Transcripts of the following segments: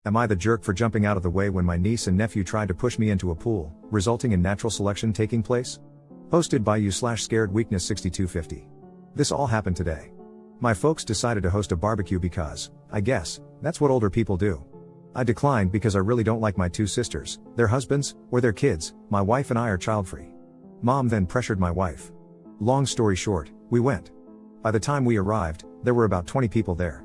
Am I the jerk for jumping out of the way when my niece and nephew tried to push me into a pool, resulting in natural selection taking place? Posted by you/scaredweakness6250. This all happened today. My folks decided to host a barbecue because, I guess, that's what older people do. I declined because I really don't like my two sisters, their husbands, or their kids. My wife and I are child-free. Mom then pressured my wife. Long story short, we went. By the time we arrived, there were about 20 people there.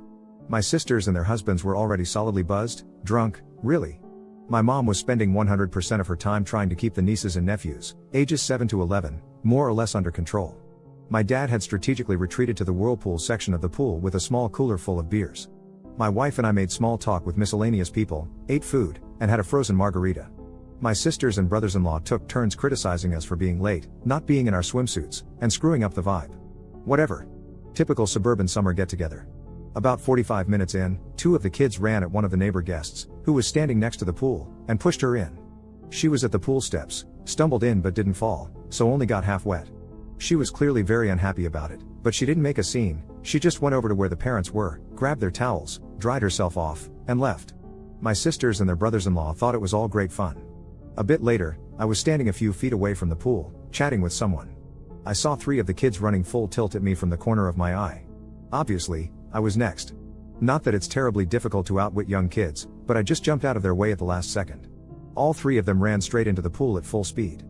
My sisters and their husbands were already solidly buzzed, drunk, really. My mom was spending 100% of her time trying to keep the nieces and nephews, ages 7 to 11, more or less under control. My dad had strategically retreated to the whirlpool section of the pool with a small cooler full of beers. My wife and I made small talk with miscellaneous people, ate food, and had a frozen margarita. My sisters and brothers-in-law took turns criticizing us for being late, not being in our swimsuits, and screwing up the vibe. Whatever. Typical suburban summer get-together. About 45 minutes in, two of the kids ran at one of the neighbor guests, who was standing next to the pool, and pushed her in. She was at the pool steps, stumbled in but didn't fall, so only got half wet. She was clearly very unhappy about it, but she didn't make a scene. She just went over to where the parents were, grabbed their towels, dried herself off, and left. My sisters and their brothers-in-law thought it was all great fun. A bit later, I was standing a few feet away from the pool, chatting with someone. I saw 3 of the kids running full tilt at me from the corner of my eye. Obviously, I was next. Not that it's terribly difficult to outwit young kids, but I just jumped out of their way at the last second. All 3 of them ran straight into the pool at full speed.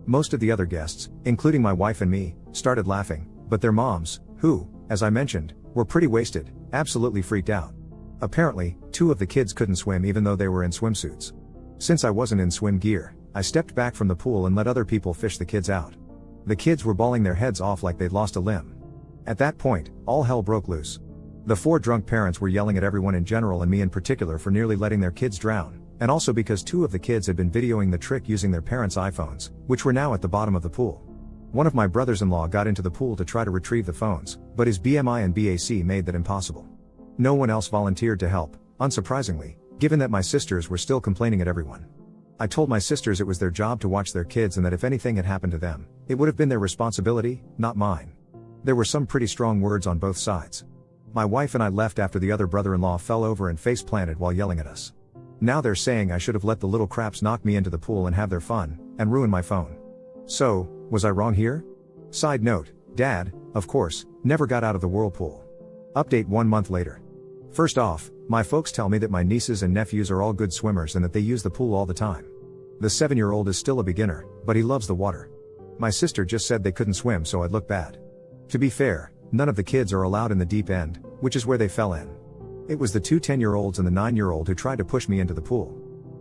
Most of the other guests, including my wife and me, started laughing, but their moms, who, as I mentioned, were pretty wasted, absolutely freaked out. Apparently, 2 of the kids couldn't swim even though they were in swimsuits. Since I wasn't in swim gear, I stepped back from the pool and let other people fish the kids out. The kids were bawling their heads off like they'd lost a limb. At that point, all hell broke loose. The 4 drunk parents were yelling at everyone in general and me in particular for nearly letting their kids drown, and also because 2 of the kids had been videoing the trick using their parents' iPhones, which were now at the bottom of the pool. One of my brothers-in-law got into the pool to try to retrieve the phones, but his BMI and BAC made that impossible. No one else volunteered to help, unsurprisingly, given that my sisters were still complaining at everyone. I told my sisters it was their job to watch their kids and that if anything had happened to them, it would have been their responsibility, not mine. There were some pretty strong words on both sides. My wife and I left after the other brother-in-law fell over and face-planted while yelling at us. Now they're saying I should have let the little craps knock me into the pool and have their fun, and ruin my phone. So, was I wrong here? Side note, Dad, of course, never got out of the whirlpool. Update 1 month later. First off, my folks tell me that my nieces and nephews are all good swimmers and that they use the pool all the time. The 7-year-old is still a beginner, but he loves the water. My sister just said they couldn't swim so I'd look bad. To be fair, none of the kids are allowed in the deep end, which is where they fell in. It was the 2 10-year-olds and the 9-year-old who tried to push me into the pool.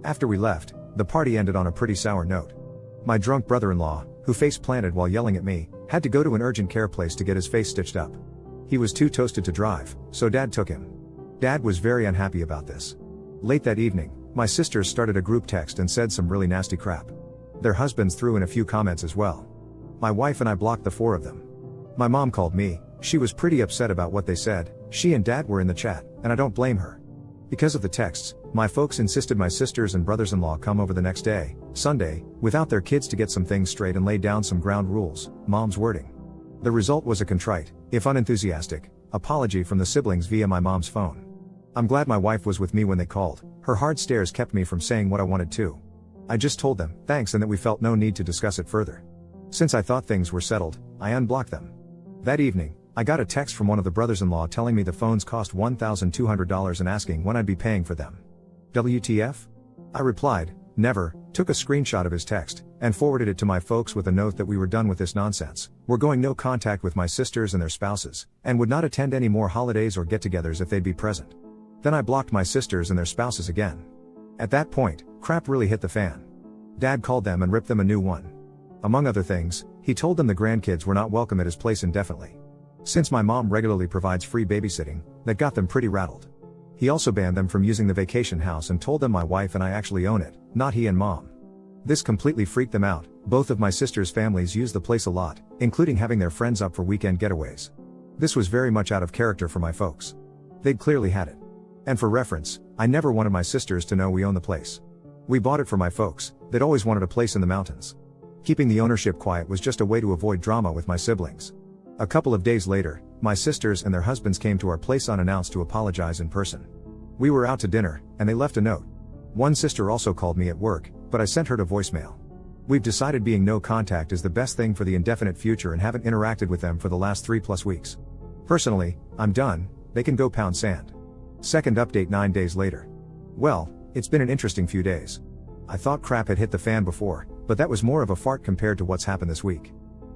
After we left, the party ended on a pretty sour note. My drunk brother-in-law, who face-planted while yelling at me, had to go to an urgent care place to get his face stitched up. He was too toasted to drive, so Dad took him. Dad was very unhappy about this. Late that evening, my sisters started a group text and said some really nasty crap. Their husbands threw in a few comments as well. My wife and I blocked the 4 of them. My mom called me. She was pretty upset about what they said. She and Dad were in the chat, and I don't blame her. Because of the texts, my folks insisted my sisters and brothers-in-law come over the next day, Sunday, without their kids to get some things straight and lay down some ground rules, Mom's wording. The result was a contrite, if unenthusiastic, apology from the siblings via my mom's phone. I'm glad my wife was with me when they called. Her hard stares kept me from saying what I wanted to. I just told them, thanks, and that we felt no need to discuss it further. Since I thought things were settled, I unblocked them. That evening, I got a text from one of the brothers-in-law telling me the phones cost $1,200 and asking when I'd be paying for them. WTF? I replied, never, took a screenshot of his text, and forwarded it to my folks with a note that we were done with this nonsense, we're going no contact with my sisters and their spouses, and would not attend any more holidays or get-togethers if they'd be present. Then I blocked my sisters and their spouses again. At that point, crap really hit the fan. Dad called them and ripped them a new one. Among other things, he told them the grandkids were not welcome at his place indefinitely. Since my mom regularly provides free babysitting, that got them pretty rattled. He also banned them from using the vacation house and told them my wife and I actually own it, not he and Mom. This completely freaked them out. Both of my sisters' families use the place a lot, including having their friends up for weekend getaways. This was very much out of character for my folks. They'd clearly had it. And for reference, I never wanted my sisters to know we own the place. We bought it for my folks. They'd always wanted a place in the mountains. Keeping the ownership quiet was just a way to avoid drama with my siblings. A couple of days later, my sisters and their husbands came to our place unannounced to apologize in person. We were out to dinner, and they left a note. One sister also called me at work, but I sent her to voicemail. We've decided being no contact is the best thing for the indefinite future and haven't interacted with them for the last 3+ weeks. Personally, I'm done, they can go pound sand. Second update 9 days later. Well, it's been an interesting few days. I thought crap had hit the fan before, but that was more of a fart compared to what's happened this week.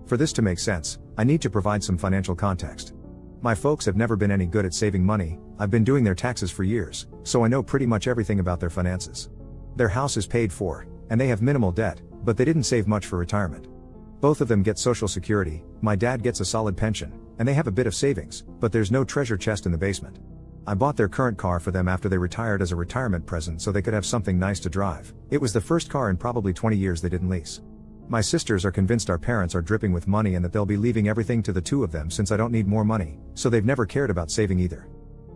For this to make sense, I need to provide some financial context. My folks have never been any good at saving money. I've been doing their taxes for years, so I know pretty much everything about their finances. Their house is paid for, and they have minimal debt, but they didn't save much for retirement. Both of them get Social Security, my dad gets a solid pension, and they have a bit of savings, but there's no treasure chest in the basement. I bought their current car for them after they retired as a retirement present so they could have something nice to drive. It was the first car in probably 20 years they didn't lease. My sisters are convinced our parents are dripping with money and that they'll be leaving everything to the two of them since I don't need more money, so they've never cared about saving either.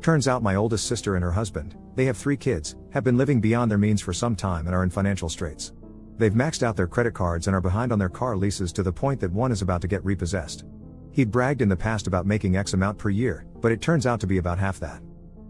Turns out my oldest sister and her husband, they have 3 kids, have been living beyond their means for some time and are in financial straits. They've maxed out their credit cards and are behind on their car leases to the point that one is about to get repossessed. He'd bragged in the past about making X amount per year, but it turns out to be about half that.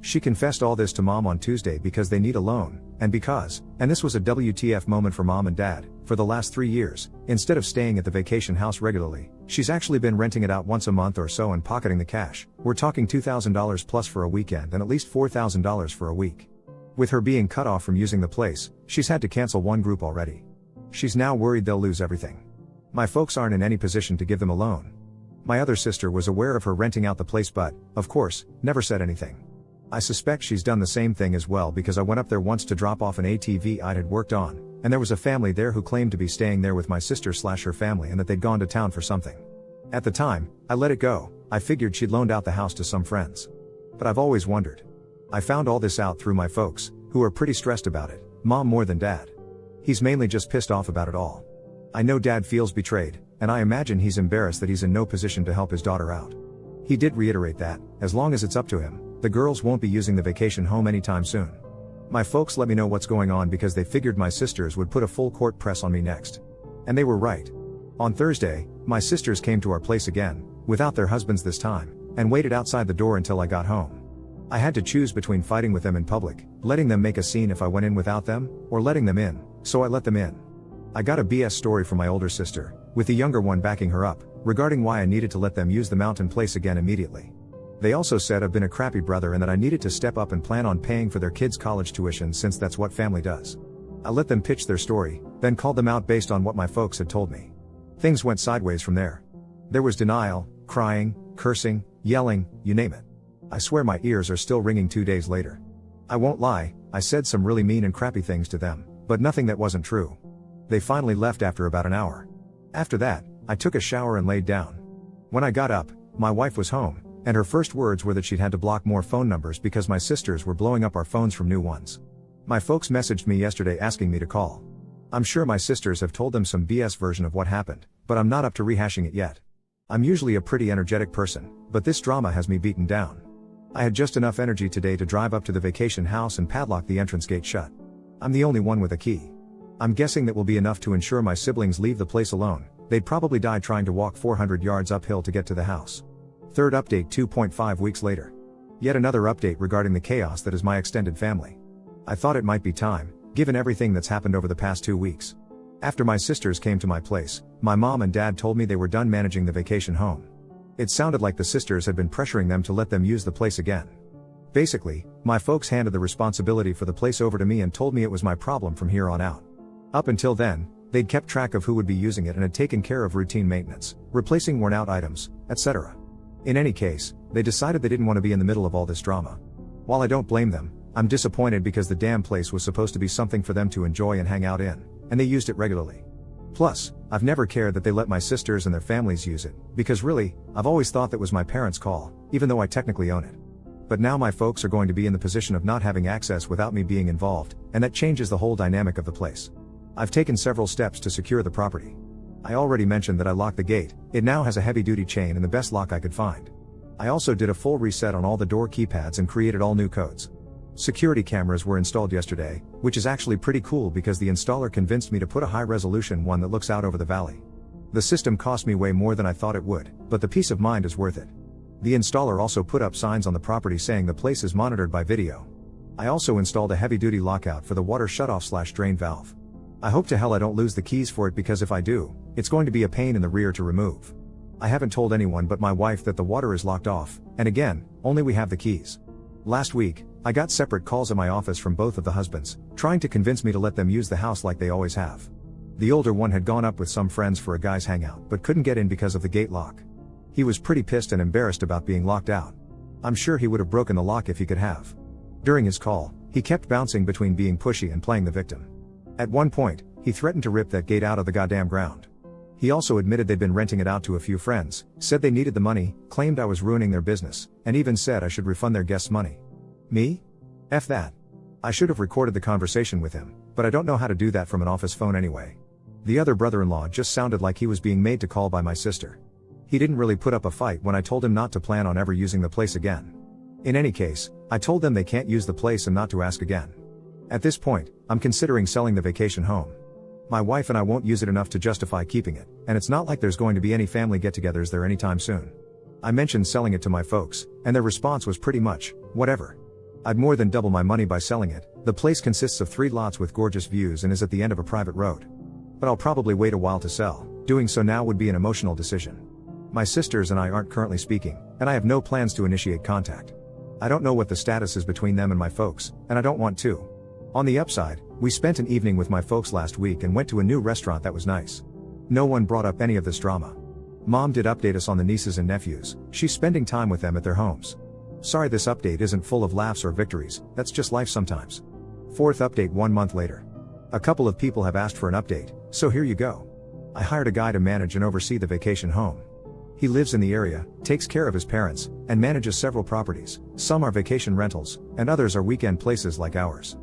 She confessed all this to mom on Tuesday because they need a loan, and this was a WTF moment for mom and dad, for the last 3 years, instead of staying at the vacation house regularly, she's actually been renting it out once a month or so and pocketing the cash. We're talking $2,000 plus for a weekend and at least $4,000 for a week. With her being cut off from using the place, she's had to cancel one group already. She's now worried they'll lose everything. My folks aren't in any position to give them a loan. My other sister was aware of her renting out the place but, of course, never said anything. I suspect she's done the same thing as well because I went up there once to drop off an ATV I'd worked on, and there was a family there who claimed to be staying there with my sister/her family and that they'd gone to town for something. At the time, I let it go. I figured she'd loaned out the house to some friends. But I've always wondered. I found all this out through my folks, who are pretty stressed about it, mom more than dad. He's mainly just pissed off about it all. I know dad feels betrayed, and I imagine he's embarrassed that he's in no position to help his daughter out. He did reiterate that, as long as it's up to him, the girls won't be using the vacation home anytime soon. My folks let me know what's going on because they figured my sisters would put a full court press on me next. And they were right. On Thursday, my sisters came to our place again, without their husbands this time, and waited outside the door until I got home. I had to choose between fighting with them in public, letting them make a scene if I went in without them, or letting them in, so I let them in. I got a BS story from my older sister, with the younger one backing her up, regarding why I needed to let them use the mountain place again immediately. They also said I've been a crappy brother and that I needed to step up and plan on paying for their kids' college tuition since that's what family does. I let them pitch their story, then called them out based on what my folks had told me. Things went sideways from there. There was denial, crying, cursing, yelling, you name it. I swear my ears are still ringing 2 days later. I won't lie, I said some really mean and crappy things to them, but nothing that wasn't true. They finally left after about an hour. After that, I took a shower and laid down. When I got up, my wife was home, and her first words were that she'd had to block more phone numbers because my sisters were blowing up our phones from new ones. My folks messaged me yesterday asking me to call. I'm sure my sisters have told them some BS version of what happened, but I'm not up to rehashing it yet. I'm usually a pretty energetic person, but this drama has me beaten down. I had just enough energy today to drive up to the vacation house and padlock the entrance gate shut. I'm the only one with a key. I'm guessing that will be enough to ensure my siblings leave the place alone. They'd probably die trying to walk 400 yards uphill to get to the house. Third update 2.5 weeks later. Yet another update regarding the chaos that is my extended family. I thought it might be time, given everything that's happened over the past 2 weeks. After my sisters came to my place, my mom and dad told me they were done managing the vacation home. It sounded like the sisters had been pressuring them to let them use the place again. Basically, my folks handed the responsibility for the place over to me and told me it was my problem from here on out. Up until then, they'd kept track of who would be using it and had taken care of routine maintenance, replacing worn out items, etc. In any case, they decided they didn't want to be in the middle of all this drama. While I don't blame them, I'm disappointed because the damn place was supposed to be something for them to enjoy and hang out in, and they used it regularly. Plus, I've never cared that they let my sisters and their families use it, because really, I've always thought that was my parents' call, even though I technically own it. But now my folks are going to be in the position of not having access without me being involved, and that changes the whole dynamic of the place. I've taken several steps to secure the property. I already mentioned that I locked the gate. It now has a heavy-duty chain and the best lock I could find. I also did a full reset on all the door keypads and created all new codes. Security cameras were installed yesterday, which is actually pretty cool because the installer convinced me to put a high-resolution one that looks out over the valley. The system cost me way more than I thought it would, but the peace of mind is worth it. The installer also put up signs on the property saying the place is monitored by video. I also installed a heavy-duty lockout for the water shutoff/drain valve. I hope to hell I don't lose the keys for it, because if I do, it's going to be a pain in the rear to remove. I haven't told anyone but my wife that the water is locked off, and again, only we have the keys. Last week, I got separate calls at my office from both of the husbands, trying to convince me to let them use the house like they always have. The older one had gone up with some friends for a guys' hangout but couldn't get in because of the gate lock. He was pretty pissed and embarrassed about being locked out. I'm sure he would have broken the lock if he could have. During his call, he kept bouncing between being pushy and playing the victim. At one point, he threatened to rip that gate out of the goddamn ground. He also admitted they'd been renting it out to a few friends, said they needed the money, claimed I was ruining their business, and even said I should refund their guests' money. Me? F that. I should have recorded the conversation with him, but I don't know how to do that from an office phone anyway. The other brother-in-law just sounded like he was being made to call by my sister. He didn't really put up a fight when I told him not to plan on ever using the place again. In any case, I told them they can't use the place and not to ask again. At this point, I'm considering selling the vacation home. My wife and I won't use it enough to justify keeping it, and it's not like there's going to be any family get-togethers there anytime soon. I mentioned selling it to my folks, and their response was pretty much, whatever. I'd more than double my money by selling it. The place consists of 3 lots with gorgeous views and is at the end of a private road. But I'll probably wait a while to sell. Doing so now would be an emotional decision. My sisters and I aren't currently speaking, and I have no plans to initiate contact. I don't know what the status is between them and my folks, and I don't want to. On the upside, we spent an evening with my folks last week and went to a new restaurant that was nice. No one brought up any of this drama. Mom did update us on the nieces and nephews. She's spending time with them at their homes. Sorry this update isn't full of laughs or victories, that's just life sometimes. 4th update 1 month later. A couple of people have asked for an update, so here you go. I hired a guy to manage and oversee the vacation home. He lives in the area, takes care of his parents, and manages several properties. Some are vacation rentals, and others are weekend places like ours.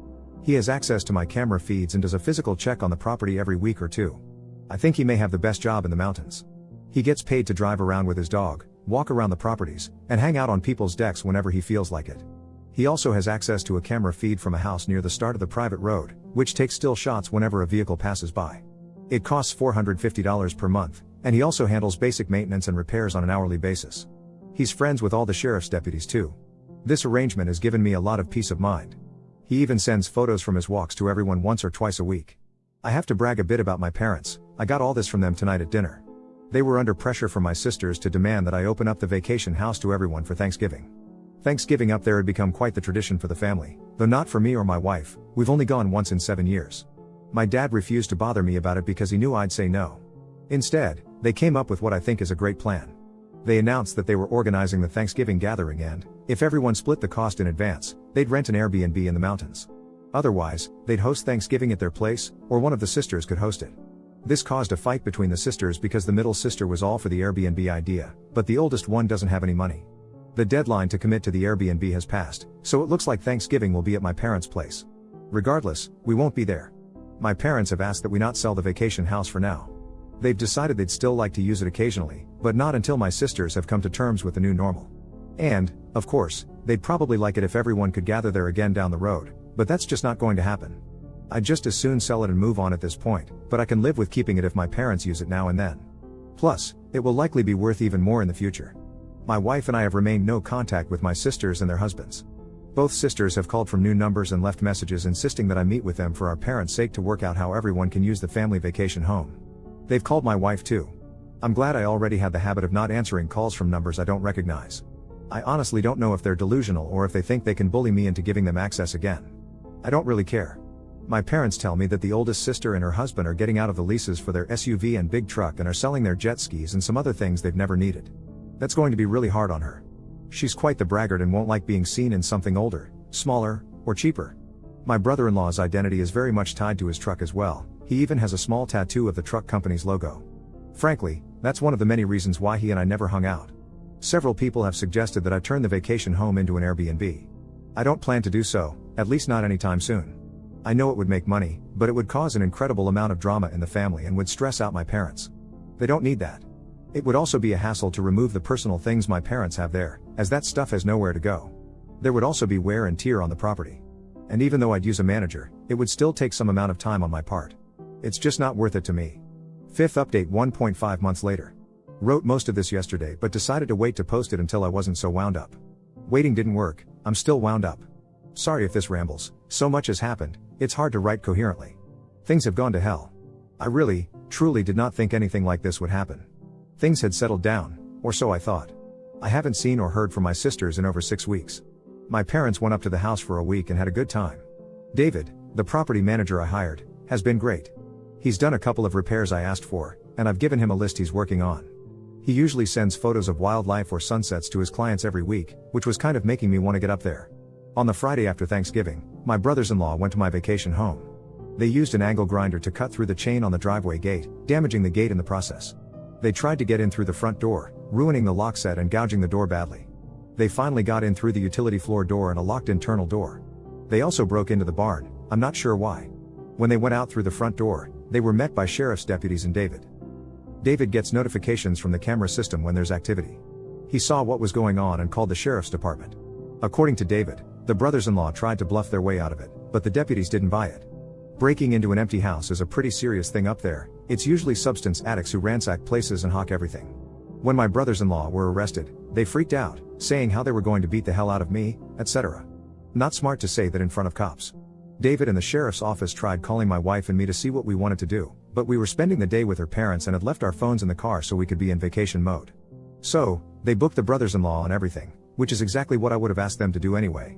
He has access to my camera feeds and does a physical check on the property every week or two. I think he may have the best job in the mountains. He gets paid to drive around with his dog, walk around the properties, and hang out on people's decks whenever he feels like it. He also has access to a camera feed from a house near the start of the private road, which takes still shots whenever a vehicle passes by. It costs $450 per month, and he also handles basic maintenance and repairs on an hourly basis. He's friends with all the sheriff's deputies too. This arrangement has given me a lot of peace of mind. He even sends photos from his walks to everyone once or twice a week. I have to brag a bit about my parents. I got all this from them tonight at dinner. They were under pressure from my sisters to demand that I open up the vacation house to everyone for Thanksgiving. Thanksgiving up there had become quite the tradition for the family, though not for me or my wife. We've only gone once in 7 years. My dad refused to bother me about it because he knew I'd say no. Instead, they came up with what I think is a great plan. They announced that they were organizing the Thanksgiving gathering and, if everyone split the cost in advance, they'd rent an Airbnb in the mountains. Otherwise, they'd host Thanksgiving at their place, or one of the sisters could host it. This caused a fight between the sisters because the middle sister was all for the Airbnb idea, but the oldest one doesn't have any money. The deadline to commit to the Airbnb has passed, so it looks like Thanksgiving will be at my parents' place. Regardless, we won't be there. My parents have asked that we not sell the vacation house for now. They've decided they'd still like to use it occasionally, but not until my sisters have come to terms with the new normal. And, of course, they'd probably like it if everyone could gather there again down the road, but that's just not going to happen. I'd just as soon sell it and move on at this point, but I can live with keeping it if my parents use it now and then. Plus, it will likely be worth even more in the future. My wife and I have remained no contact with my sisters and their husbands. Both sisters have called from new numbers and left messages insisting that I meet with them for our parents' sake to work out how everyone can use the family vacation home. They've called my wife too. I'm glad I already had the habit of not answering calls from numbers I don't recognize. I honestly don't know if they're delusional or if they think they can bully me into giving them access again. I don't really care. My parents tell me that the oldest sister and her husband are getting out of the leases for their SUV and big truck and are selling their jet skis and some other things they've never needed. That's going to be really hard on her. She's quite the braggart and won't like being seen in something older, smaller, or cheaper. My brother-in-law's identity is very much tied to his truck as well. He even has a small tattoo of the truck company's logo. Frankly, that's one of the many reasons why he and I never hung out. Several people have suggested that I turn the vacation home into an Airbnb. I don't plan to do so, at least not anytime soon. I know it would make money, but it would cause an incredible amount of drama in the family and would stress out my parents. They don't need that. It would also be a hassle to remove the personal things my parents have there, as that stuff has nowhere to go. There would also be wear and tear on the property. And even though I'd use a manager, it would still take some amount of time on my part. It's just not worth it to me. 5th update 1.5 months later. Wrote most of this yesterday but decided to wait to post it until I wasn't so wound up. Waiting didn't work, I'm still wound up. Sorry if this rambles, so much has happened, it's hard to write coherently. Things have gone to hell. I really, truly did not think anything like this would happen. Things had settled down, or so I thought. I haven't seen or heard from my sisters in over 6 weeks. My parents went up to the house for a week and had a good time. David, the property manager I hired, has been great. He's done a couple of repairs I asked for, and I've given him a list he's working on. He usually sends photos of wildlife or sunsets to his clients every week, which was kind of making me want to get up there. On the Friday after Thanksgiving, my brothers-in-law went to my vacation home. They used an angle grinder to cut through the chain on the driveway gate, damaging the gate in the process. They tried to get in through the front door, ruining the lock set and gouging the door badly. They finally got in through the utility floor door and a locked internal door. They also broke into the barn, I'm not sure why. When they went out through the front door, they were met by sheriff's deputies and David. David gets notifications from the camera system when there's activity. He saw what was going on and called the sheriff's department. According to David, the brothers-in-law tried to bluff their way out of it, but the deputies didn't buy it. Breaking into an empty house is a pretty serious thing up there. It's usually substance addicts who ransack places and hawk everything. When my brothers-in-law were arrested, they freaked out, saying how they were going to beat the hell out of me, etc. Not smart to say that in front of cops. David and the sheriff's office tried calling my wife and me to see what we wanted to do, but we were spending the day with her parents and had left our phones in the car so we could be in vacation mode. So, they booked the brothers-in-law and everything, which is exactly what I would have asked them to do anyway.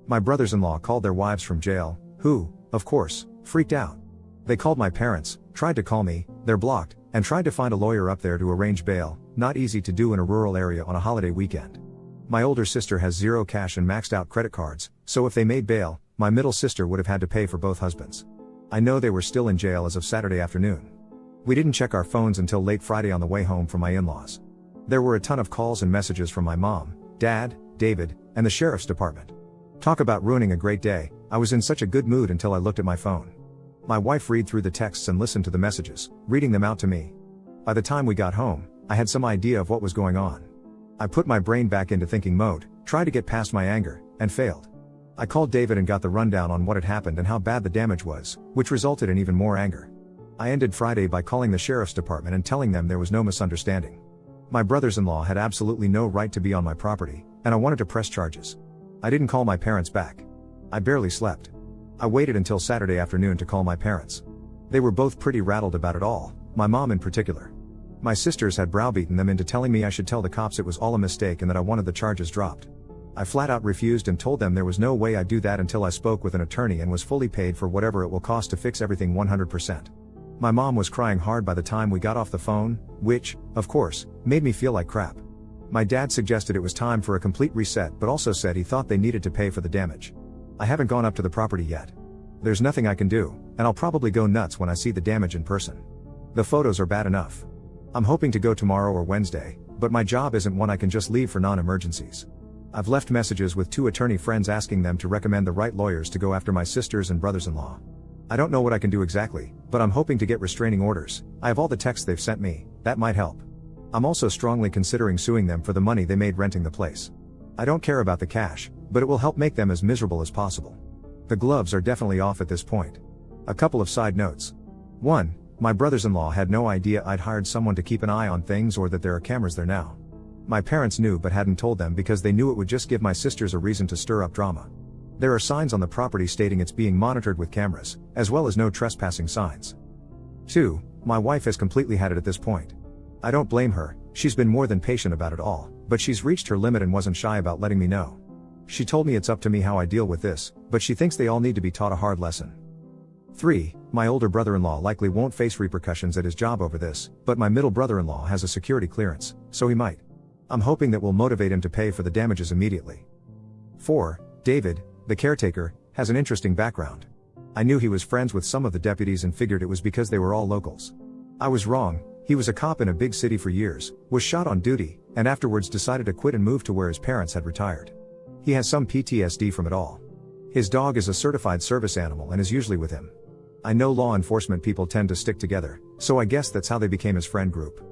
My brothers-in-law called their wives from jail, who, of course, freaked out. They called my parents, tried to call me, they're blocked, and tried to find a lawyer up there to arrange bail, not easy to do in a rural area on a holiday weekend. My older sister has zero cash and maxed out credit cards, so if they made bail, my middle sister would have had to pay for both husbands. I know they were still in jail as of Saturday afternoon. We didn't check our phones until late Friday on the way home from my in-laws. There were a ton of calls and messages from my mom, dad, David, and the sheriff's department. Talk about ruining a great day, I was in such a good mood until I looked at my phone. My wife read through the texts and listened to the messages, reading them out to me. By the time we got home, I had some idea of what was going on. I put my brain back into thinking mode, tried to get past my anger, and failed. I called David and got the rundown on what had happened and how bad the damage was, which resulted in even more anger. I ended Friday by calling the sheriff's department and telling them there was no misunderstanding. My brothers-in-law had absolutely no right to be on my property, and I wanted to press charges. I didn't call my parents back. I barely slept. I waited until Saturday afternoon to call my parents. They were both pretty rattled about it all, my mom in particular. My sisters had browbeaten them into telling me I should tell the cops it was all a mistake and that I wanted the charges dropped. I flat out refused and told them there was no way I'd do that until I spoke with an attorney and was fully paid for whatever it will cost to fix everything 100%. My mom was crying hard by the time we got off the phone, which, of course, made me feel like crap. My dad suggested it was time for a complete reset but also said he thought they needed to pay for the damage. I haven't gone up to the property yet. There's nothing I can do, and I'll probably go nuts when I see the damage in person. The photos are bad enough. I'm hoping to go tomorrow or Wednesday, but my job isn't one I can just leave for non-emergencies. I've left messages with 2 attorney friends asking them to recommend the right lawyers to go after my sisters and brothers-in-law. I don't know what I can do exactly, but I'm hoping to get restraining orders. I have all the texts they've sent me, that might help. I'm also strongly considering suing them for the money they made renting the place. I don't care about the cash, but it will help make them as miserable as possible. The gloves are definitely off at this point. A couple of side notes. 1. My brothers-in-law had no idea I'd hired someone to keep an eye on things or that there are cameras there now. My parents knew but hadn't told them because they knew it would just give my sisters a reason to stir up drama. There are signs on the property stating it's being monitored with cameras, as well as no trespassing signs. 2. My wife has completely had it at this point. I don't blame her, she's been more than patient about it all, but she's reached her limit and wasn't shy about letting me know. She told me it's up to me how I deal with this, but she thinks they all need to be taught a hard lesson. 3. My older brother-in-law likely won't face repercussions at his job over this, but my middle brother-in-law has a security clearance, so he might. I'm hoping that will motivate him to pay for the damages immediately. 4. David, the caretaker, has an interesting background. I knew he was friends with some of the deputies and figured it was because they were all locals. I was wrong, he was a cop in a big city for years, was shot on duty, and afterwards decided to quit and move to where his parents had retired. He has some PTSD from it all. His dog is a certified service animal and is usually with him. I know law enforcement people tend to stick together, so I guess that's how they became his friend group.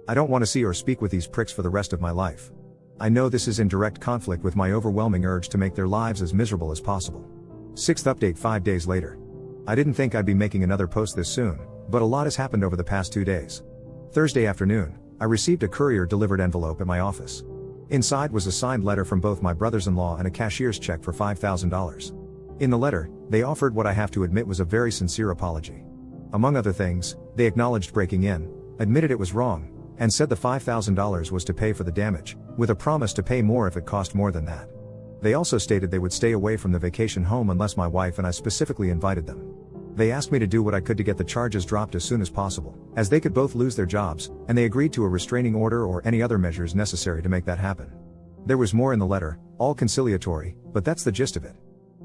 I don't want to see or speak with these pricks for the rest of my life. I know this is in direct conflict with my overwhelming urge to make their lives as miserable as possible. 6th update 5 days later. I didn't think I'd be making another post this soon, but a lot has happened over the past 2 days. Thursday afternoon, I received a courier-delivered envelope at my office. Inside was a signed letter from both my brothers-in-law and a cashier's check for $5,000. In the letter, they offered what I have to admit was a very sincere apology. Among other things, they acknowledged breaking in, admitted it was wrong, and said the $5,000 was to pay for the damage, with a promise to pay more if it cost more than that. They also stated they would stay away from the vacation home unless my wife and I specifically invited them. They asked me to do what I could to get the charges dropped as soon as possible, as they could both lose their jobs, and they agreed to a restraining order or any other measures necessary to make that happen. There was more in the letter, all conciliatory, but that's the gist of it.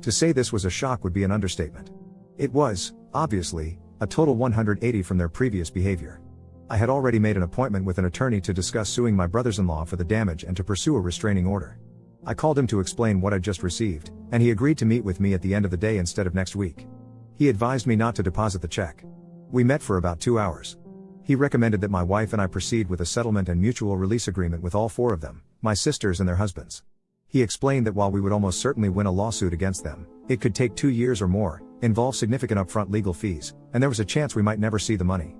To say this was a shock would be an understatement. It was, obviously, a total 180 from their previous behavior. I had already made an appointment with an attorney to discuss suing my brothers-in-law for the damage and to pursue a restraining order. I called him to explain what I'd just received, and he agreed to meet with me at the end of the day instead of next week. He advised me not to deposit the check. We met for about 2 hours. He recommended that my wife and I proceed with a settlement and mutual release agreement with all 4 of them, my sisters and their husbands. He explained that while we would almost certainly win a lawsuit against them, it could take 2 years or more, involve significant upfront legal fees, and there was a chance we might never see the money.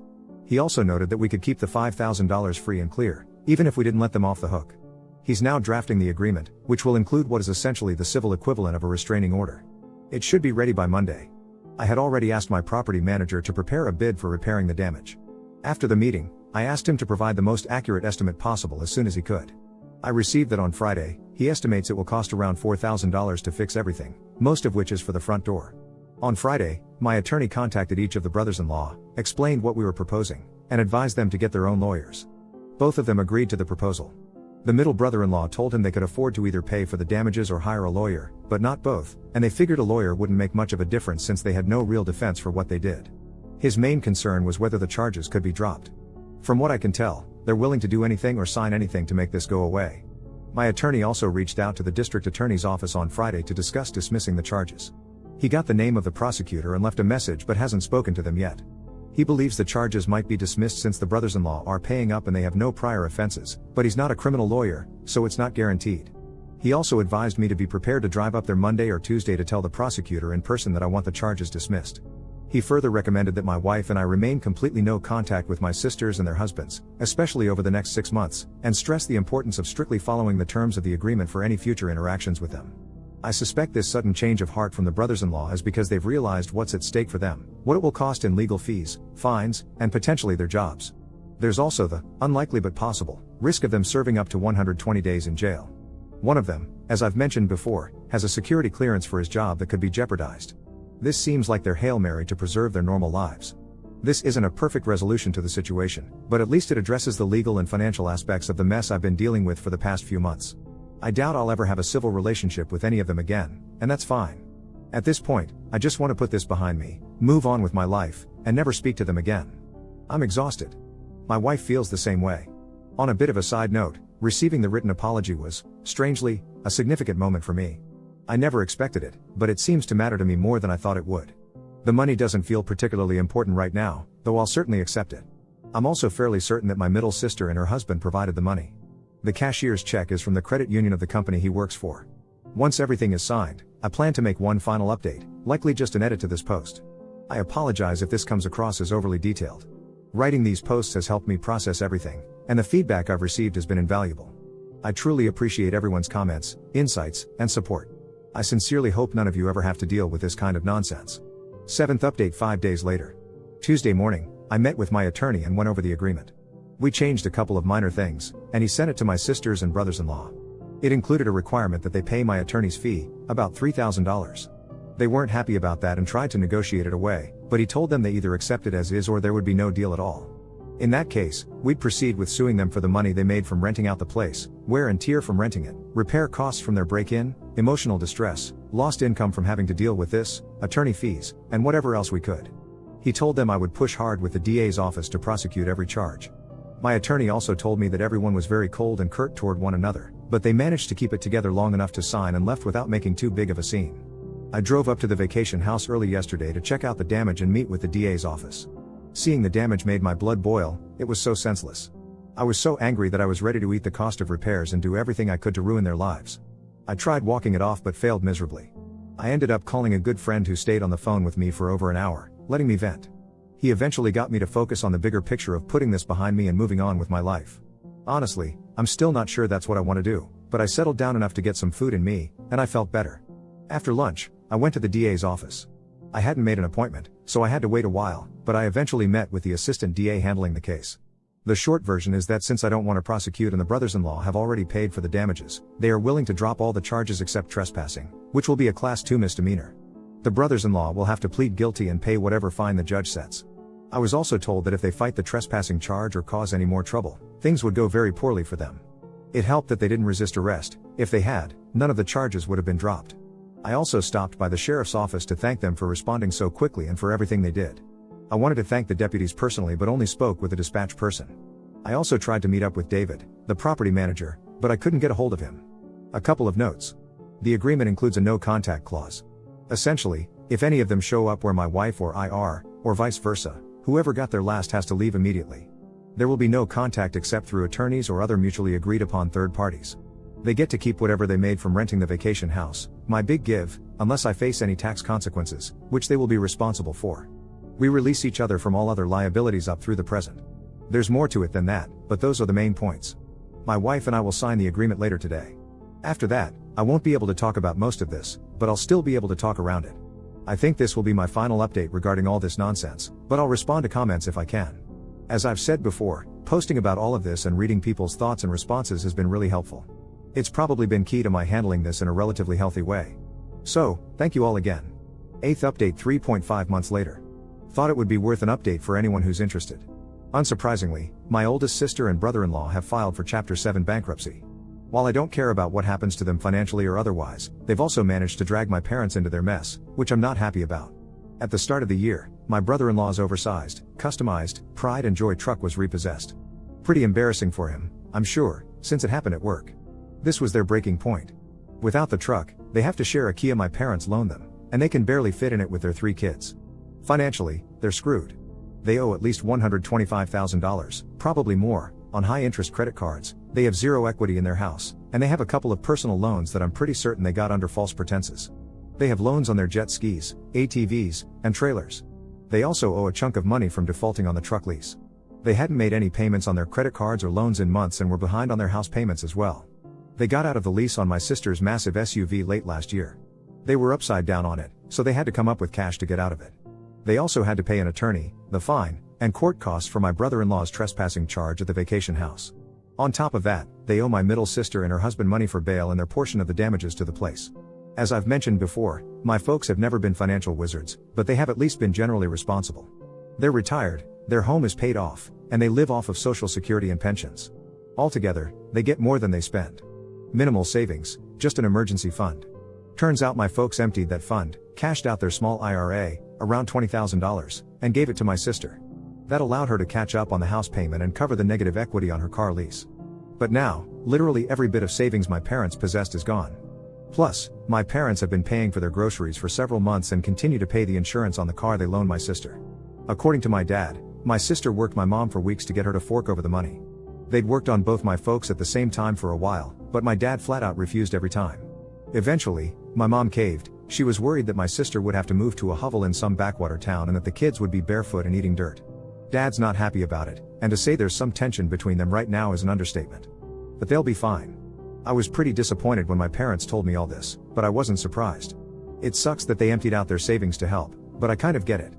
He also noted that we could keep the $5,000 free and clear, even if we didn't let them off the hook. He's now drafting the agreement, which will include what is essentially the civil equivalent of a restraining order. It should be ready by Monday. I had already asked my property manager to prepare a bid for repairing the damage. After the meeting, I asked him to provide the most accurate estimate possible as soon as he could. I received that on Friday. He estimates it will cost around $4,000 to fix everything, most of which is for the front door. On Friday, my attorney contacted each of the brothers-in-law, explained what we were proposing, and advised them to get their own lawyers. Both of them agreed to the proposal. The middle brother-in-law told him they could afford to either pay for the damages or hire a lawyer, but not both, and they figured a lawyer wouldn't make much of a difference since they had no real defense for what they did. His main concern was whether the charges could be dropped. From what I can tell, they're willing to do anything or sign anything to make this go away. My attorney also reached out to the district attorney's office on Friday to discuss dismissing the charges. He got the name of the prosecutor and left a message but hasn't spoken to them yet. He believes the charges might be dismissed since the brothers-in-law are paying up and they have no prior offenses, but he's not a criminal lawyer, so it's not guaranteed. He also advised me to be prepared to drive up there Monday or Tuesday to tell the prosecutor in person that I want the charges dismissed. He further recommended that my wife and I remain completely no contact with my sisters and their husbands, especially over the next 6 months, and stressed the importance of strictly following the terms of the agreement for any future interactions with them. I suspect this sudden change of heart from the brothers-in-law is because they've realized what's at stake for them, what it will cost in legal fees, fines, and potentially their jobs. There's also the, unlikely but possible, risk of them serving up to 120 days in jail. One of them, as I've mentioned before, has a security clearance for his job that could be jeopardized. This seems like their Hail Mary to preserve their normal lives. This isn't a perfect resolution to the situation, but at least it addresses the legal and financial aspects of the mess I've been dealing with for the past few months. I doubt I'll ever have a civil relationship with any of them again, and that's fine. At this point, I just want to put this behind me, move on with my life, and never speak to them again. I'm exhausted. My wife feels the same way. On a bit of a side note, receiving the written apology was, strangely, a significant moment for me. I never expected it, but it seems to matter to me more than I thought it would. The money doesn't feel particularly important right now, though I'll certainly accept it. I'm also fairly certain that my middle sister and her husband provided the money. The cashier's check is from the credit union of the company he works for. Once everything is signed, I plan to make one final update, likely just an edit to this post. I apologize if this comes across as overly detailed. Writing these posts has helped me process everything, and the feedback I've received has been invaluable. I truly appreciate everyone's comments, insights, and support. I sincerely hope none of you ever have to deal with this kind of nonsense. 7th update 5 days later. Tuesday morning, I met with my attorney and went over the agreement. We changed a couple of minor things, and he sent it to my sisters and brothers-in-law. It included a requirement that they pay my attorney's fee, about $3,000. They weren't happy about that and tried to negotiate it away, but he told them they either accept it as is or there would be no deal at all. In that case, we'd proceed with suing them for the money they made from renting out the place, wear and tear from renting it, repair costs from their break-in, emotional distress, lost income from having to deal with this, attorney fees, and whatever else we could. He told them I would push hard with the DA's office to prosecute every charge. My attorney also told me that everyone was very cold and curt toward one another, but they managed to keep it together long enough to sign and left without making too big of a scene. I drove up to the vacation house early yesterday to check out the damage and meet with the DA's office. Seeing the damage made my blood boil. It was so senseless. I was so angry that I was ready to eat the cost of repairs and do everything I could to ruin their lives. I tried walking it off but failed miserably. I ended up calling a good friend who stayed on the phone with me for over an hour, letting me vent. He eventually got me to focus on the bigger picture of putting this behind me and moving on with my life. Honestly, I'm still not sure that's what I want to do, but I settled down enough to get some food in me, and I felt better. After lunch, I went to the DA's office. I hadn't made an appointment, so I had to wait a while, but I eventually met with the assistant DA handling the case. The short version is that since I don't want to prosecute and the brothers-in-law have already paid for the damages, they are willing to drop all the charges except trespassing, which will be a Class 2 misdemeanor. The brothers-in-law will have to plead guilty and pay whatever fine the judge sets. I was also told that if they fight the trespassing charge or cause any more trouble, things would go very poorly for them. It helped that they didn't resist arrest. If they had, none of the charges would have been dropped. I also stopped by the sheriff's office to thank them for responding so quickly and for everything they did. I wanted to thank the deputies personally but only spoke with a dispatch person. I also tried to meet up with David, the property manager, but I couldn't get a hold of him. A couple of notes. The agreement includes a no contact clause. Essentially, if any of them show up where my wife or I are, or vice versa, whoever got there last has to leave immediately. There will be no contact except through attorneys or other mutually agreed upon third parties. They get to keep whatever they made from renting the vacation house, my big give, unless I face any tax consequences, which they will be responsible for. We release each other from all other liabilities up through the present. There's more to it than that, but those are the main points. My wife and I will sign the agreement later today. After that, I won't be able to talk about most of this, but I'll still be able to talk around it. I think this will be my final update regarding all this nonsense, but I'll respond to comments if I can. As I've said before, posting about all of this and reading people's thoughts and responses has been really helpful. It's probably been key to my handling this in a relatively healthy way. So, thank you all again. 8th update 3.5 months later. Thought it would be worth an update for anyone who's interested. Unsurprisingly, my oldest sister and brother-in-law have filed for Chapter 7 bankruptcy. While I don't care about what happens to them financially or otherwise, they've also managed to drag my parents into their mess, which I'm not happy about. At the start of the year, my brother-in-law's oversized, customized, pride and joy truck was repossessed. Pretty embarrassing for him, I'm sure, since it happened at work. This was their breaking point. Without the truck, they have to share a Kia my parents loaned them, and they can barely fit in it with their 3 kids. Financially, they're screwed. They owe at least $125,000, probably more, on high-interest credit cards. They have zero equity in their house, and they have a couple of personal loans that I'm pretty certain they got under false pretenses. They have loans on their jet skis, ATVs, and trailers. They also owe a chunk of money from defaulting on the truck lease. They hadn't made any payments on their credit cards or loans in months and were behind on their house payments as well. They got out of the lease on my sister's massive SUV late last year. They were upside down on it, so they had to come up with cash to get out of it. They also had to pay an attorney, the fine, and court costs for my brother-in-law's trespassing charge at the vacation house. On top of that, they owe my middle sister and her husband money for bail and their portion of the damages to the place. As I've mentioned before, my folks have never been financial wizards, but they have at least been generally responsible. They're retired, their home is paid off, and they live off of Social Security and pensions. Altogether, they get more than they spend. Minimal savings, just an emergency fund. Turns out my folks emptied that fund, cashed out their small IRA, around $20,000, and gave it to my sister. That allowed her to catch up on the house payment and cover the negative equity on her car lease. But now, literally every bit of savings my parents possessed is gone. Plus, my parents have been paying for their groceries for several months and continue to pay the insurance on the car they loaned my sister. According to my dad, my sister worked my mom for weeks to get her to fork over the money. They'd worked on both my folks at the same time for a while, but my dad flat out refused every time. Eventually, my mom caved. She was worried that my sister would have to move to a hovel in some backwater town and that the kids would be barefoot and eating dirt. Dad's not happy about it, and to say there's some tension between them right now is an understatement. But they'll be fine. I was pretty disappointed when my parents told me all this, but I wasn't surprised. It sucks that they emptied out their savings to help, but I kind of get it.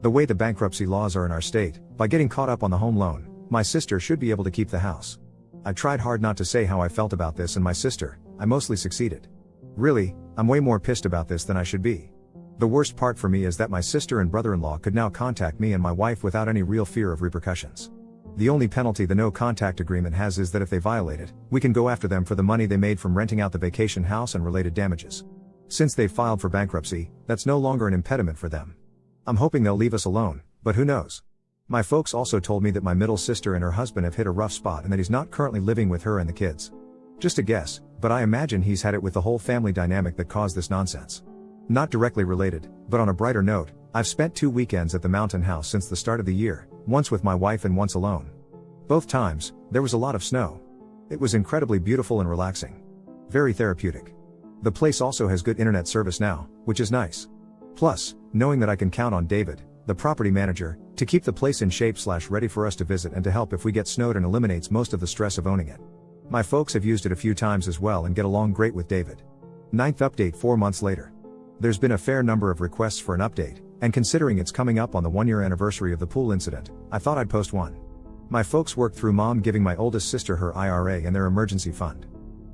The way the bankruptcy laws are in our state, by getting caught up on the home loan, my sister should be able to keep the house. I tried hard not to say how I felt about this and my sister, I mostly succeeded. Really, I'm way more pissed about this than I should be. The worst part for me is that my sister and brother-in-law could now contact me and my wife without any real fear of repercussions. The only penalty the no contact agreement has is that if they violate it, we can go after them for the money they made from renting out the vacation house and related damages. Since they've filed for bankruptcy, that's no longer an impediment for them. I'm hoping they'll leave us alone, but who knows? My folks also told me that my middle sister and her husband have hit a rough spot and that he's not currently living with her and the kids. Just a guess, but I imagine he's had it with the whole family dynamic that caused this nonsense. Not directly related, but on a brighter note, I've spent 2 weekends at the mountain house since the start of the year, once with my wife and once alone. Both times, there was a lot of snow. It was incredibly beautiful and relaxing. Very therapeutic. The place also has good internet service now, which is nice. Plus, knowing that I can count on David, the property manager, to keep the place in shape / ready for us to visit and to help if we get snowed and eliminates most of the stress of owning it. My folks have used it a few times as well and get along great with David. Ninth update 4 months later. There's been a fair number of requests for an update, and considering it's coming up on the 1-year anniversary of the pool incident, I thought I'd post one. My folks worked through Mom giving my oldest sister her IRA and their emergency fund.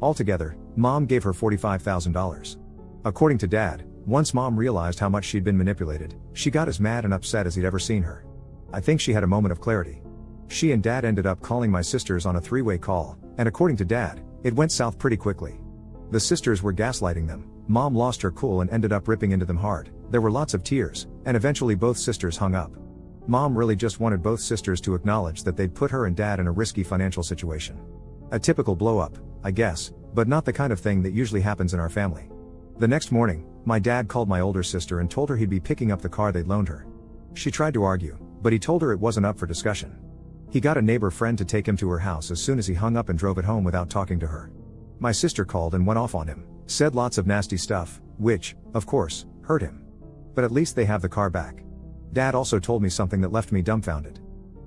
Altogether, Mom gave her $45,000. According to Dad, once Mom realized how much she'd been manipulated, she got as mad and upset as he'd ever seen her. I think she had a moment of clarity. She and Dad ended up calling my sisters on a 3-way call, and according to Dad, it went south pretty quickly. The sisters were gaslighting them, Mom lost her cool and ended up ripping into them hard, there were lots of tears, and eventually both sisters hung up. Mom really just wanted both sisters to acknowledge that they'd put her and Dad in a risky financial situation. A typical blow-up, I guess, but not the kind of thing that usually happens in our family. The next morning, my dad called my older sister and told her he'd be picking up the car they'd loaned her. She tried to argue, but he told her it wasn't up for discussion. He got a neighbor friend to take him to her house as soon as he hung up and drove it home without talking to her. My sister called and went off on him, said lots of nasty stuff, which, of course, hurt him. But at least they have the car back. Dad also told me something that left me dumbfounded.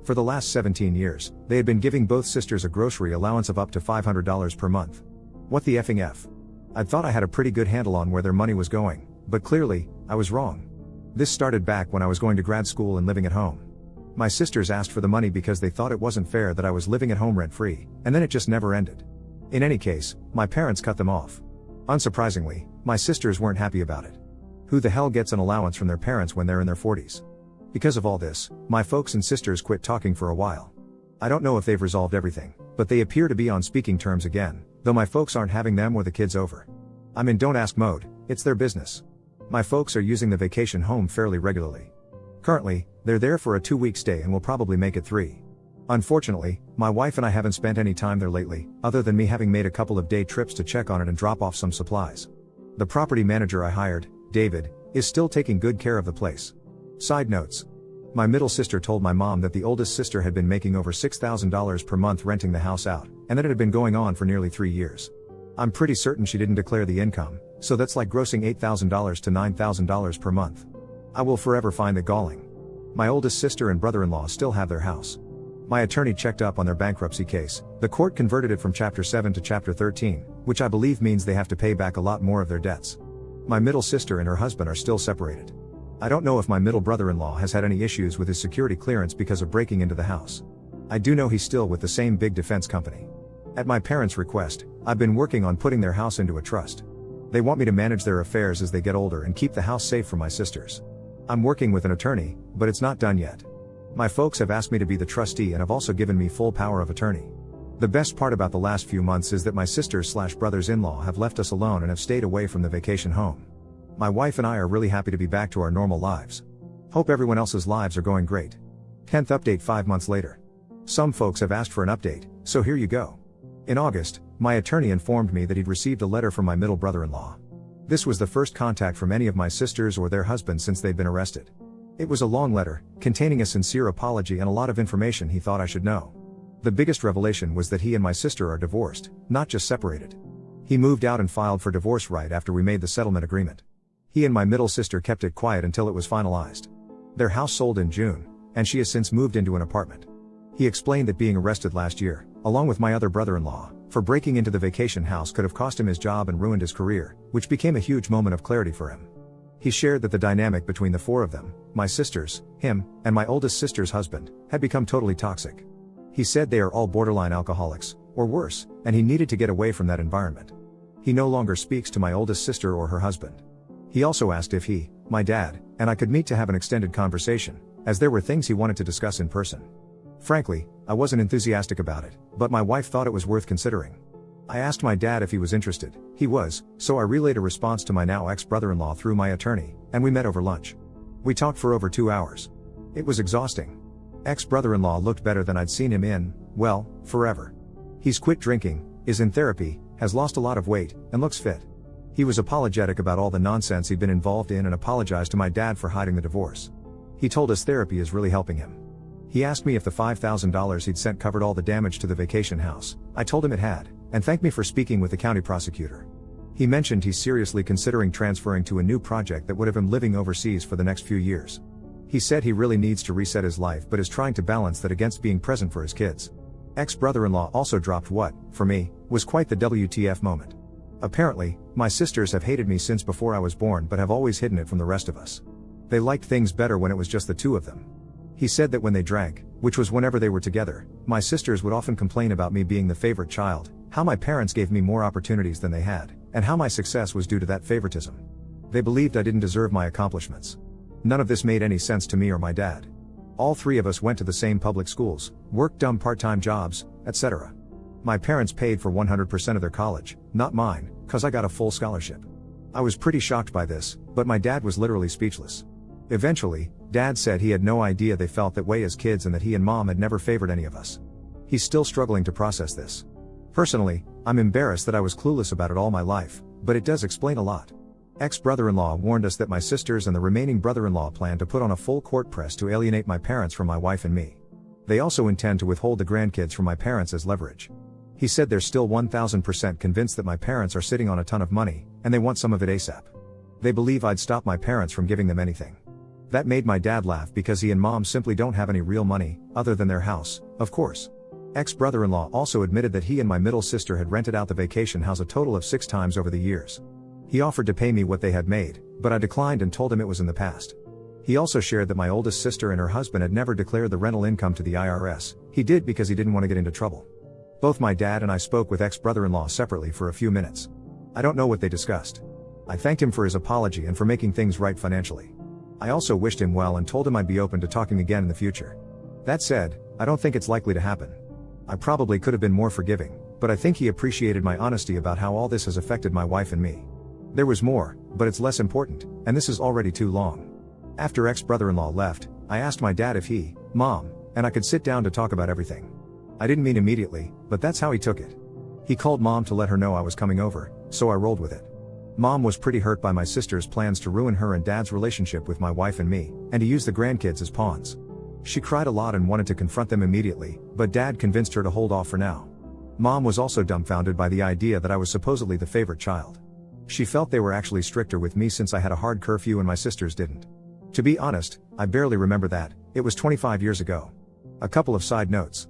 For the last 17 years, they had been giving both sisters a grocery allowance of up to $500 per month. What the effing F? I'd thought I had a pretty good handle on where their money was going, but clearly, I was wrong. This started back when I was going to grad school and living at home. My sisters asked for the money because they thought it wasn't fair that I was living at home rent-free, and then it just never ended. In any case, my parents cut them off. Unsurprisingly, my sisters weren't happy about it. Who the hell gets an allowance from their parents when they're in their 40s? Because of all this, my folks and sisters quit talking for a while. I don't know if they've resolved everything, but they appear to be on speaking terms again, though my folks aren't having them or the kids over. I'm in don't ask mode, it's their business. My folks are using the vacation home fairly regularly. Currently, they're there for a 2-week stay and will probably make it 3. Unfortunately, my wife and I haven't spent any time there lately, other than me having made a couple of day trips to check on it and drop off some supplies. The property manager I hired, David, is still taking good care of the place. Side notes. My middle sister told my mom that the oldest sister had been making over $6,000 per month renting the house out, and that it had been going on for nearly 3 years. I'm pretty certain she didn't declare the income, so that's like grossing $8,000 to $9,000 per month. I will forever find it galling. My oldest sister and brother-in-law still have their house. My attorney checked up on their bankruptcy case. The court converted it from Chapter 7 to Chapter 13, which I believe means they have to pay back a lot more of their debts. My middle sister and her husband are still separated. I don't know if my middle brother-in-law has had any issues with his security clearance because of breaking into the house. I do know he's still with the same big defense company. At my parents' request, I've been working on putting their house into a trust. They want me to manage their affairs as they get older and keep the house safe for my sisters. I'm working with an attorney, but it's not done yet. My folks have asked me to be the trustee and have also given me full power of attorney. The best part about the last few months is that my sisters/brothers-in-law have left us alone and have stayed away from the vacation home. My wife and I are really happy to be back to our normal lives. Hope everyone else's lives are going great. 10th update 5 months later. Some folks have asked for an update, so here you go. In August, my attorney informed me that he'd received a letter from my middle brother-in-law. This was the first contact from any of my sisters or their husbands since they'd been arrested. It was a long letter, containing a sincere apology and a lot of information he thought I should know. The biggest revelation was that he and my sister are divorced, not just separated. He moved out and filed for divorce right after we made the settlement agreement. He and my middle sister kept it quiet until it was finalized. Their house sold in June, and she has since moved into an apartment. He explained that being arrested last year, along with my other brother-in-law, for breaking into the vacation house could have cost him his job and ruined his career, which became a huge moment of clarity for him. He shared that the dynamic between the 4 of them, my sisters, him, and my oldest sister's husband, had become totally toxic. He said they are all borderline alcoholics, or worse, and he needed to get away from that environment. He no longer speaks to my oldest sister or her husband. He also asked if he, my dad, and I could meet to have an extended conversation, as there were things he wanted to discuss in person. Frankly, I wasn't enthusiastic about it, but my wife thought it was worth considering. I asked my dad if he was interested. He was, so I relayed a response to my now ex-brother-in-law through my attorney, and we met over lunch. We talked for over 2 hours. It was exhausting. Ex-brother-in-law looked better than I'd seen him in, well, forever. He's quit drinking, is in therapy, has lost a lot of weight, and looks fit. He was apologetic about all the nonsense he'd been involved in and apologized to my dad for hiding the divorce. He told us therapy is really helping him. He asked me if the $5,000 he'd sent covered all the damage to the vacation house. I told him it had, and thanked me for speaking with the county prosecutor. He mentioned he's seriously considering transferring to a new project that would have him living overseas for the next few years. He said he really needs to reset his life but is trying to balance that against being present for his kids. Ex-brother-in-law also dropped what, for me, was quite the WTF moment. Apparently, my sisters have hated me since before I was born but have always hidden it from the rest of us. They liked things better when it was just the two of them. He said that when they drank, which was whenever they were together, my sisters would often complain about me being the favorite child, how my parents gave me more opportunities than they had, and how my success was due to that favoritism. They believed I didn't deserve my accomplishments. None of this made any sense to me or my dad. All three of us went to the same public schools, worked dumb part-time jobs, etc. My parents paid for 100% of their college, not mine, cause I got a full scholarship. I was pretty shocked by this, but my dad was literally speechless. Eventually, Dad said he had no idea they felt that way as kids and that he and Mom had never favored any of us. He's still struggling to process this. Personally, I'm embarrassed that I was clueless about it all my life, but it does explain a lot. Ex-brother-in-law warned us that my sisters and the remaining brother-in-law plan to put on a full court press to alienate my parents from my wife and me. They also intend to withhold the grandkids from my parents as leverage. He said they're still 1000% convinced that my parents are sitting on a ton of money, and they want some of it ASAP. They believe I'd stop my parents from giving them anything. That made my dad laugh because he and Mom simply don't have any real money, other than their house, of course. Ex-brother-in-law also admitted that he and my middle sister had rented out the vacation house a total of 6 times over the years. He offered to pay me what they had made, but I declined and told him it was in the past. He also shared that my oldest sister and her husband had never declared the rental income to the IRS. He did because he didn't want to get into trouble. Both my dad and I spoke with ex-brother-in-law separately for a few minutes. I don't know what they discussed. I thanked him for his apology and for making things right financially. I also wished him well and told him I'd be open to talking again in the future. That said, I don't think it's likely to happen. I probably could have been more forgiving, but I think he appreciated my honesty about how all this has affected my wife and me. There was more, but it's less important, and this is already too long. After ex-brother-in-law left, I asked my dad if he, Mom, and I could sit down to talk about everything. I didn't mean immediately, but that's how he took it. He called Mom to let her know I was coming over, so I rolled with it. Mom was pretty hurt by my sister's plans to ruin her and Dad's relationship with my wife and me, and to use the grandkids as pawns. She cried a lot and wanted to confront them immediately, but Dad convinced her to hold off for now. Mom was also dumbfounded by the idea that I was supposedly the favorite child. She felt they were actually stricter with me since I had a hard curfew and my sisters didn't. To be honest, I barely remember that. It was 25 years ago. A couple of side notes.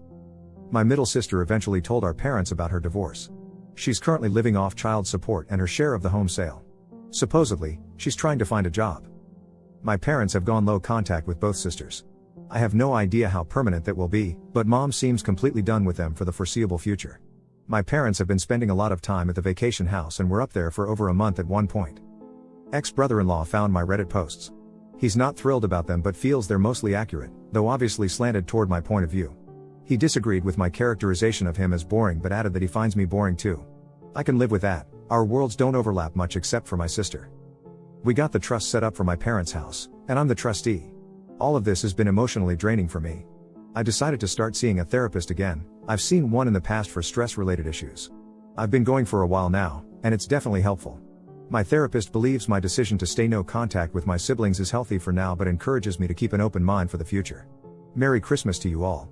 My middle sister eventually told our parents about her divorce. She's currently living off child support and her share of the home sale. Supposedly, she's trying to find a job. My parents have gone low contact with both sisters. I have no idea how permanent that will be, but Mom seems completely done with them for the foreseeable future. My parents have been spending a lot of time at the vacation house and were up there for over a month at one point. Ex-brother-in-law found my Reddit posts. He's not thrilled about them but feels they're mostly accurate, though obviously slanted toward my point of view. He disagreed with my characterization of him as boring but added that he finds me boring too. I can live with that, our worlds don't overlap much except for my sister. We got the trust set up for my parents' house, and I'm the trustee. All of this has been emotionally draining for me. I decided to start seeing a therapist again. I've seen one in the past for stress-related issues. I've been going for a while now, and it's definitely helpful. My therapist believes my decision to stay no contact with my siblings is healthy for now but encourages me to keep an open mind for the future. Merry Christmas to you all.